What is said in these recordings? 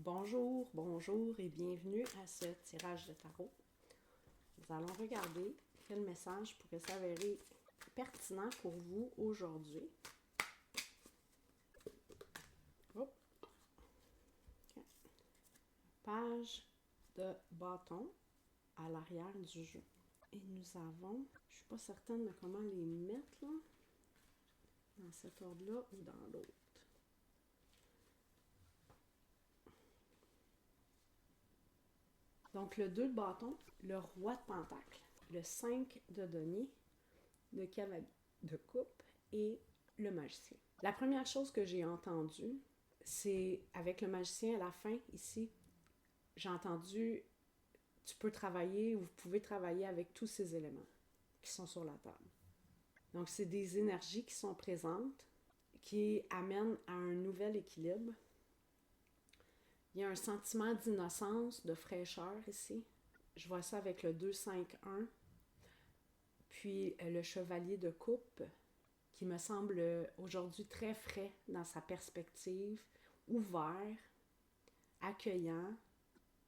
Bonjour, bonjour et bienvenue à ce tirage de tarot. Nous allons regarder quel message pourrait s'avérer pertinent pour vous aujourd'hui. Hop. Okay. Page de bâton à l'arrière du jeu. Et nous avons, je ne suis pas certaine de comment les mettre là, dans cet ordre-là ou dans l'autre. Donc, le 2 de bâton, le roi de pentacle, le 5 de denier, le cavalier de coupe et le magicien. La première chose que j'ai entendue, c'est avec le magicien à la fin, ici, j'ai entendu, tu peux travailler ou vous pouvez travailler avec tous ces éléments qui sont sur la table. Donc, c'est des énergies qui sont présentes, qui amènent à un nouvel équilibre. Il y a un sentiment d'innocence, de fraîcheur ici. Je vois ça avec le 2-5-1. Puis le chevalier de coupe, qui me semble aujourd'hui très frais dans sa perspective, ouvert, accueillant.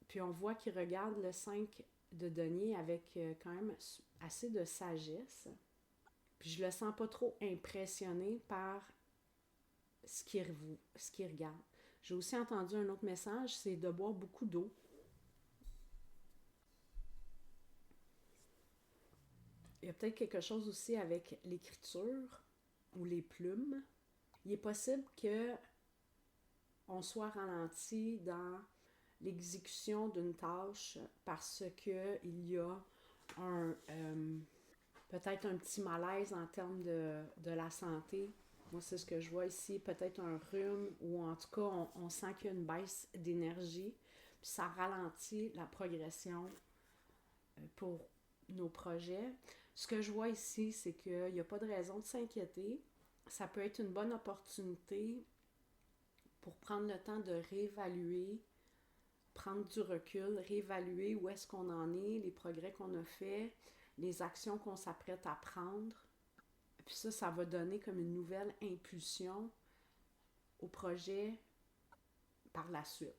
Puis on voit qu'il regarde le 5 de denier avec quand même assez de sagesse. Puis je le sens pas trop impressionné par ce qu'il regarde. J'ai aussi entendu un autre message, c'est de boire beaucoup d'eau. Il y a peut-être quelque chose aussi avec l'écriture ou les plumes. Il est possible que on soit ralenti dans l'exécution d'une tâche parce qu'il y a peut-être un petit malaise en termes de la santé. Moi, c'est ce que je vois ici, peut-être un rhume ou en tout cas, on sent qu'il y a une baisse d'énergie. Puis ça ralentit la progression pour nos projets. Ce que je vois ici, c'est qu'il n'y a pas de raison de s'inquiéter. Ça peut être une bonne opportunité pour prendre le temps de réévaluer, prendre du recul, réévaluer où est-ce qu'on en est, les progrès qu'on a faits, les actions qu'on s'apprête à prendre. Puis ça va donner comme une nouvelle impulsion au projet par la suite.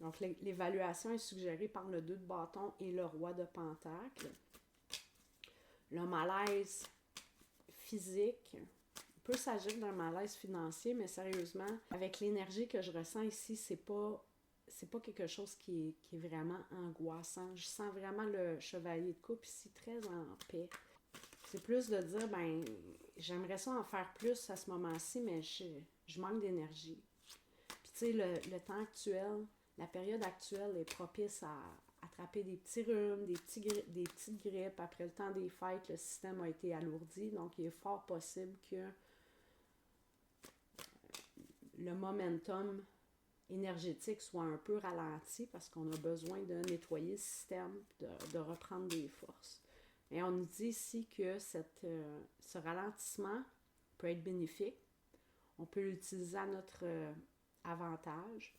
Donc, l'évaluation est suggérée par le 2 de bâton et le roi de pentacle. Le malaise physique peut s'agir d'un malaise financier, mais sérieusement, avec l'énergie que je ressens ici, c'est pas quelque chose qui est vraiment angoissant. Je sens vraiment le chevalier de coupe ici très en paix. C'est plus de dire, j'aimerais ça en faire plus à ce moment-ci, mais je manque d'énergie. Puis tu sais, le temps actuel, la période actuelle est propice à attraper des petits rhumes, des petites grippes. Après le temps des fêtes, le système a été alourdi, donc il est fort possible que le momentum énergétique soit un peu ralenti parce qu'on a besoin de nettoyer le système, de reprendre des forces. Et on nous dit ici que ce ralentissement peut être bénéfique. On peut l'utiliser à notre avantage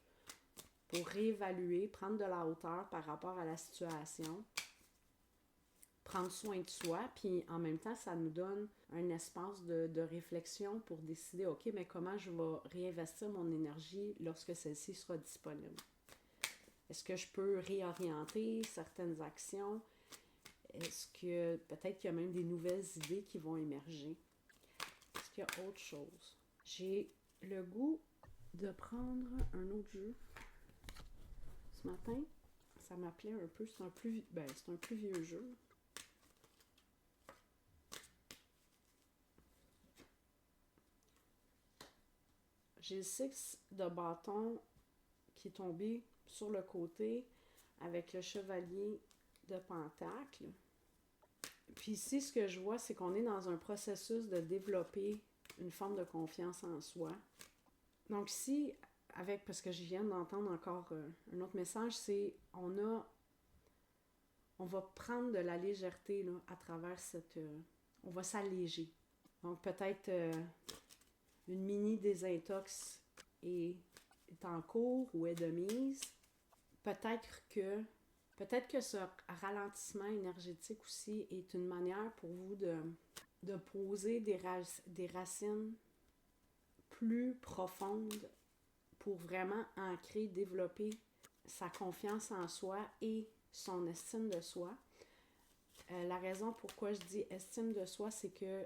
pour réévaluer, prendre de la hauteur par rapport à la situation, prendre soin de soi, puis en même temps, ça nous donne un espace de réflexion pour décider, OK, mais comment je vais réinvestir mon énergie lorsque celle-ci sera disponible? Est-ce que je peux réorienter certaines actions? Est-ce que peut-être qu'il y a même des nouvelles idées qui vont émerger? Est-ce qu'il y a autre chose? J'ai le goût de prendre un autre jeu. Ce matin, ça m'appelait un peu, c'est un plus vieux jeu. J'ai le 6 de bâton qui est tombé sur le côté avec le chevalier de pentacle. Puis ici, ce que je vois, c'est qu'on est dans un processus de développer une forme de confiance en soi. Donc ici, parce que je viens d'entendre encore un autre message, c'est on va prendre de la légèreté là, à travers on va s'alléger. Donc peut-être une mini désintox est en cours ou est de mise. Peut-être que Peut-être que ce ralentissement énergétique aussi est une manière pour vous de poser des racines plus profondes pour vraiment ancrer, développer sa confiance en soi et son estime de soi. La raison pourquoi je dis estime de soi, c'est que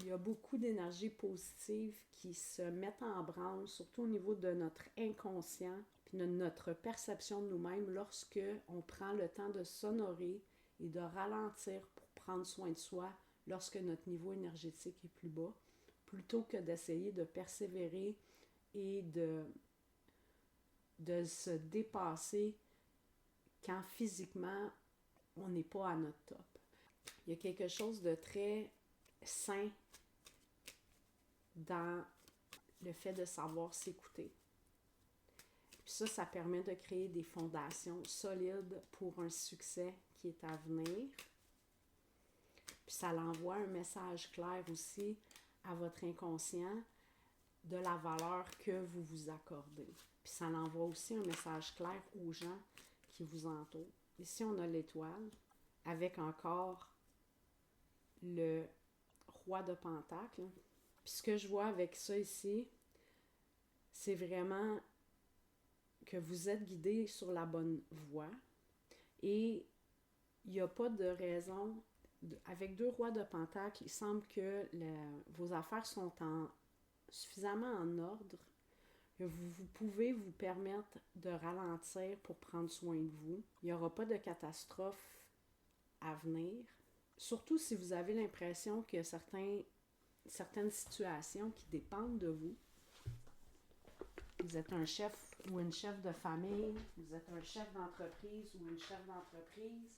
il y a beaucoup d'énergie positive qui se mettent en branle, surtout au niveau de notre inconscient, puis de notre perception de nous-mêmes lorsque on prend le temps de s'honorer et de ralentir pour prendre soin de soi lorsque notre niveau énergétique est plus bas, plutôt que d'essayer de persévérer et de se dépasser quand physiquement on n'est pas à notre top. Il y a quelque chose de très sain dans le fait de savoir s'écouter. Puis ça permet de créer des fondations solides pour un succès qui est à venir. Puis ça l'envoie un message clair aussi à votre inconscient de la valeur que vous vous accordez. Puis ça l'envoie aussi un message clair aux gens qui vous entourent. Ici, on a l'étoile avec encore le roi de Pentacles. Puis ce que je vois avec ça ici, c'est vraiment que vous êtes guidé sur la bonne voie et il n'y a pas de raison. Avec deux rois de Pentacles, il semble que vos affaires sont suffisamment en ordre que vous pouvez vous permettre de ralentir pour prendre soin de vous. Il n'y aura pas de catastrophe à venir. Surtout si vous avez l'impression qu'il y a certaines situations qui dépendent de vous. Vous êtes un chef ou une chef de famille, vous êtes un chef d'entreprise ou une chef d'entreprise.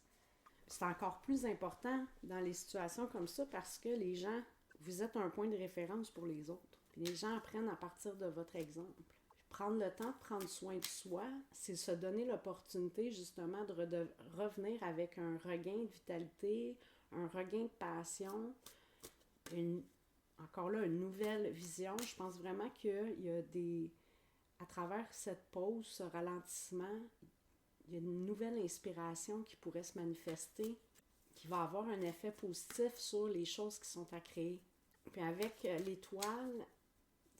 C'est encore plus important dans les situations comme ça parce que les gens, vous êtes un point de référence pour les autres. Puis les gens apprennent à partir de votre exemple. Prendre le temps de prendre soin de soi, c'est se donner l'opportunité justement de revenir avec un regain de vitalité, un regain de passion, encore là, une nouvelle vision. Je pense vraiment qu'il y a à travers cette pause, ce ralentissement, il y a une nouvelle inspiration qui pourrait se manifester, qui va avoir un effet positif sur les choses qui sont à créer. Puis avec l'étoile,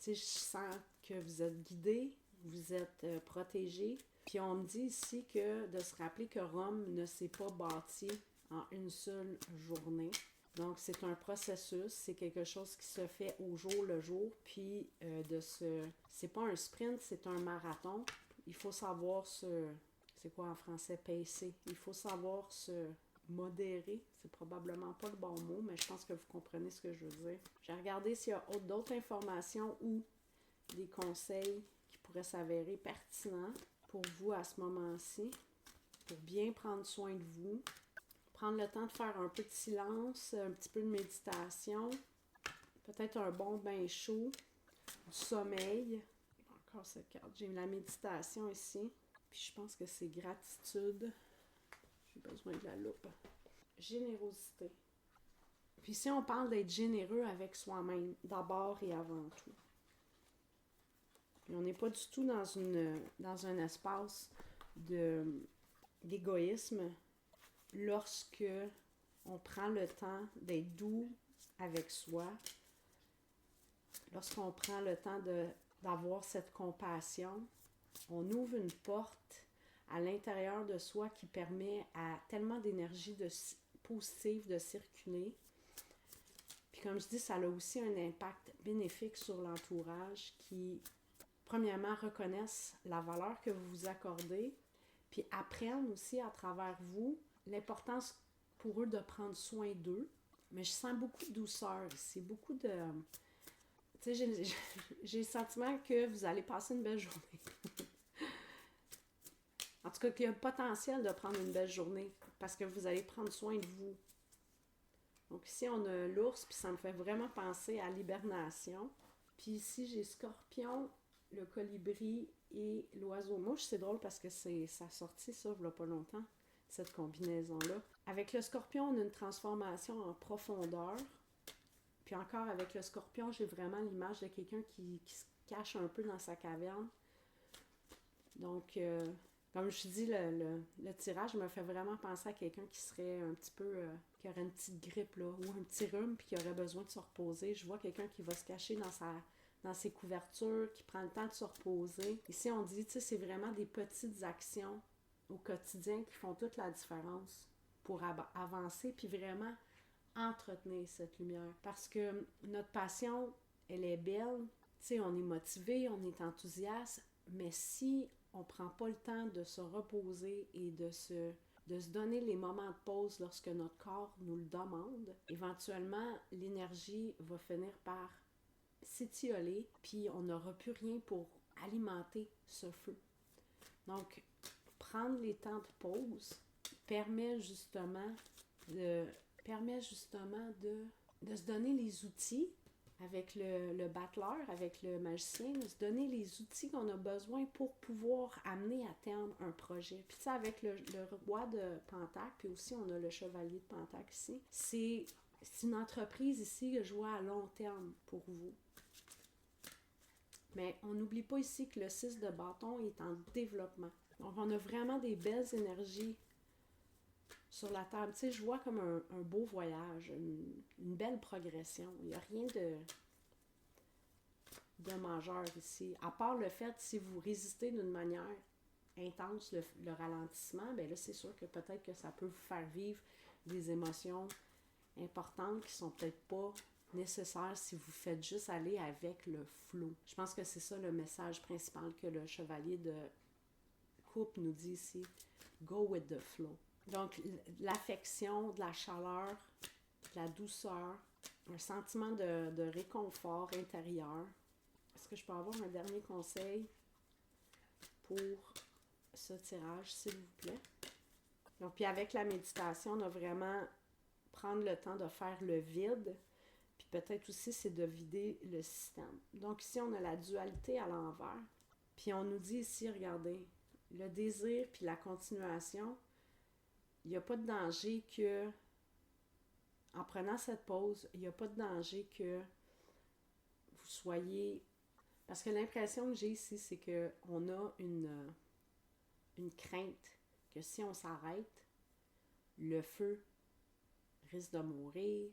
je sens que vous êtes guidé, vous êtes protégé. Puis on me dit ici que de se rappeler que Rome ne s'est pas bâti en une seule journée. Donc, c'est un processus, c'est quelque chose qui se fait au jour le jour, puis c'est pas un sprint, c'est un marathon. Il faut savoir c'est quoi en français, pacer. Il faut savoir se modérer, c'est probablement pas le bon mot, mais je pense que vous comprenez ce que je veux dire. J'ai regardé s'il y a d'autres informations ou des conseils qui pourraient s'avérer pertinents pour vous à ce moment-ci, pour bien prendre soin de vous. Prendre le temps de faire un peu de silence, un petit peu de méditation, peut-être un bon bain chaud, du sommeil. Encore cette carte. J'ai la méditation ici. Puis je pense que c'est gratitude. J'ai besoin de la loupe. Générosité. Puis si on parle d'être généreux avec soi-même, d'abord et avant tout. Puis on n'est pas du tout dans un espace d'égoïsme. Lorsque on prend le temps d'être doux avec soi, lorsqu'on prend le temps d'avoir cette compassion, on ouvre une porte à l'intérieur de soi qui permet à tellement d'énergie positive de circuler. Puis comme je dis, ça a aussi un impact bénéfique sur l'entourage qui, premièrement, reconnaissent la valeur que vous vous accordez, puis apprennent aussi à travers vous l'importance pour eux de prendre soin d'eux. Mais je sens beaucoup de douceur ici, beaucoup de... Tu sais, j'ai le sentiment que vous allez passer une belle journée. En tout cas, qu'il y a le potentiel de prendre une belle journée parce que vous allez prendre soin de vous. Donc ici, on a l'ours, puis ça me fait vraiment penser à l'hibernation. Puis ici, j'ai Scorpion, le colibri et l'oiseau mouche. C'est drôle parce que ça a sorti ça, il n'y a pas longtemps, cette combinaison-là. Avec le Scorpion, on a une transformation en profondeur. Puis encore, avec le Scorpion, j'ai vraiment l'image de quelqu'un qui se cache un peu dans sa caverne. Donc, Comme je dis, le tirage me fait vraiment penser à quelqu'un qui serait un petit peu, qui aurait une petite grippe, là, ou un petit rhume, puis qui aurait besoin de se reposer. Je vois quelqu'un qui va se cacher dans ses couvertures, qui prend le temps de se reposer. Ici, on dit, tu sais, c'est vraiment des petites actions au quotidien qui font toute la différence pour avancer, puis vraiment entretenir cette lumière. Parce que notre passion, elle est belle, tu sais, on est motivé, on est enthousiaste, mais si on ne prend pas le temps de se reposer et de se donner les moments de pause lorsque notre corps nous le demande, éventuellement, l'énergie va finir par s'étioler, puis on n'aura plus rien pour alimenter ce feu. Donc, prendre les temps de pause permet justement de se donner les outils avec le battleur, avec le magicien, de se donner les outils qu'on a besoin pour pouvoir amener à terme un projet. Puis ça, avec le roi de Pentacle, puis aussi on a le chevalier de Pentacle ici, c'est une entreprise ici que je vois à long terme pour vous. Mais on n'oublie pas ici que le 6 de bâton est en développement. Donc on a vraiment des belles énergies sur la table. Tu sais, je vois comme un beau voyage, une belle progression. Il n'y a rien de majeur ici. À part le fait, si vous résistez d'une manière intense le ralentissement, bien là, c'est sûr que peut-être que ça peut vous faire vivre des émotions importantes qui sont peut-être pas nécessaires si vous faites juste aller avec le flow. Je pense que c'est ça le message principal que le chevalier de coupe nous dit ici. Go with the flow. Donc, l'affection, de la chaleur, de la douceur, un sentiment de réconfort intérieur. Est-ce que je peux avoir un dernier conseil pour ce tirage, s'il vous plaît? Donc, puis avec la méditation, on a vraiment prendre le temps de faire le vide, puis peut-être aussi, c'est de vider le système. Donc ici, on a la dualité à l'envers, puis on nous dit ici, regardez, le désir puis la continuation, il n'y a pas de danger que, en prenant cette pause, il n'y a pas de danger que vous soyez... Parce que l'impression que j'ai ici, c'est qu'on a une crainte que si on s'arrête, le feu risque de mourir,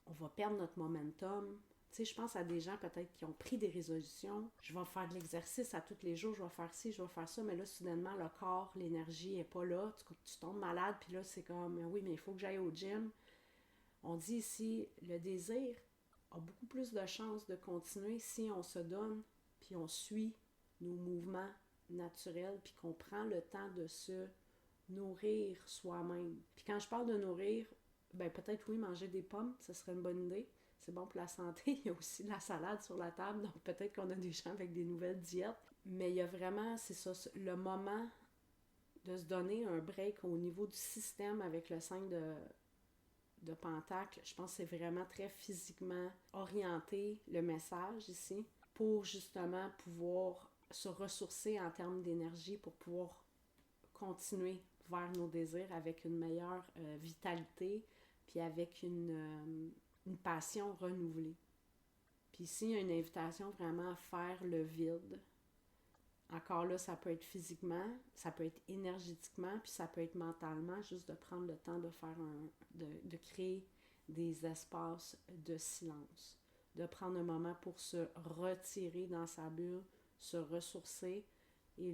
on va perdre notre momentum. Tu sais, je pense à des gens peut-être qui ont pris des résolutions. Je vais faire de l'exercice à tous les jours, je vais faire ci, je vais faire ça, mais là, soudainement, le corps, l'énergie n'est pas là. Tu tombes malade, puis là, c'est comme, oui, mais il faut que j'aille au gym. On dit ici, le désir a beaucoup plus de chances de continuer si on se donne, puis on suit nos mouvements naturels, puis qu'on prend le temps de se nourrir soi-même. Puis quand je parle de nourrir, ben peut-être oui, manger des pommes, ce serait une bonne idée. C'est bon pour la santé. Il y a aussi de la salade sur la table, donc peut-être qu'on a des gens avec des nouvelles diètes. Mais il y a vraiment, c'est ça, le moment de se donner un break au niveau du système avec le 5 de Pentacle. Je pense que c'est vraiment très physiquement orienté, le message ici, pour justement pouvoir se ressourcer en termes d'énergie, pour pouvoir continuer vers nos désirs avec une meilleure vitalité, puis avec une passion renouvelée. Puis ici, il y a une invitation vraiment à faire le vide. Encore là, ça peut être physiquement, ça peut être énergétiquement, puis ça peut être mentalement, juste de prendre le temps de faire de créer des espaces de silence. De prendre un moment pour se retirer dans sa bulle, se ressourcer, et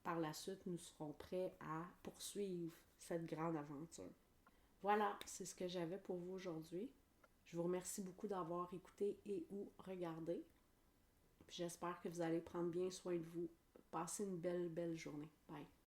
par la suite, nous serons prêts à poursuivre cette grande aventure. Voilà, c'est ce que j'avais pour vous aujourd'hui. Je vous remercie beaucoup d'avoir écouté et ou regardé. Puis j'espère que vous allez prendre bien soin de vous. Passez une belle, belle journée. Bye.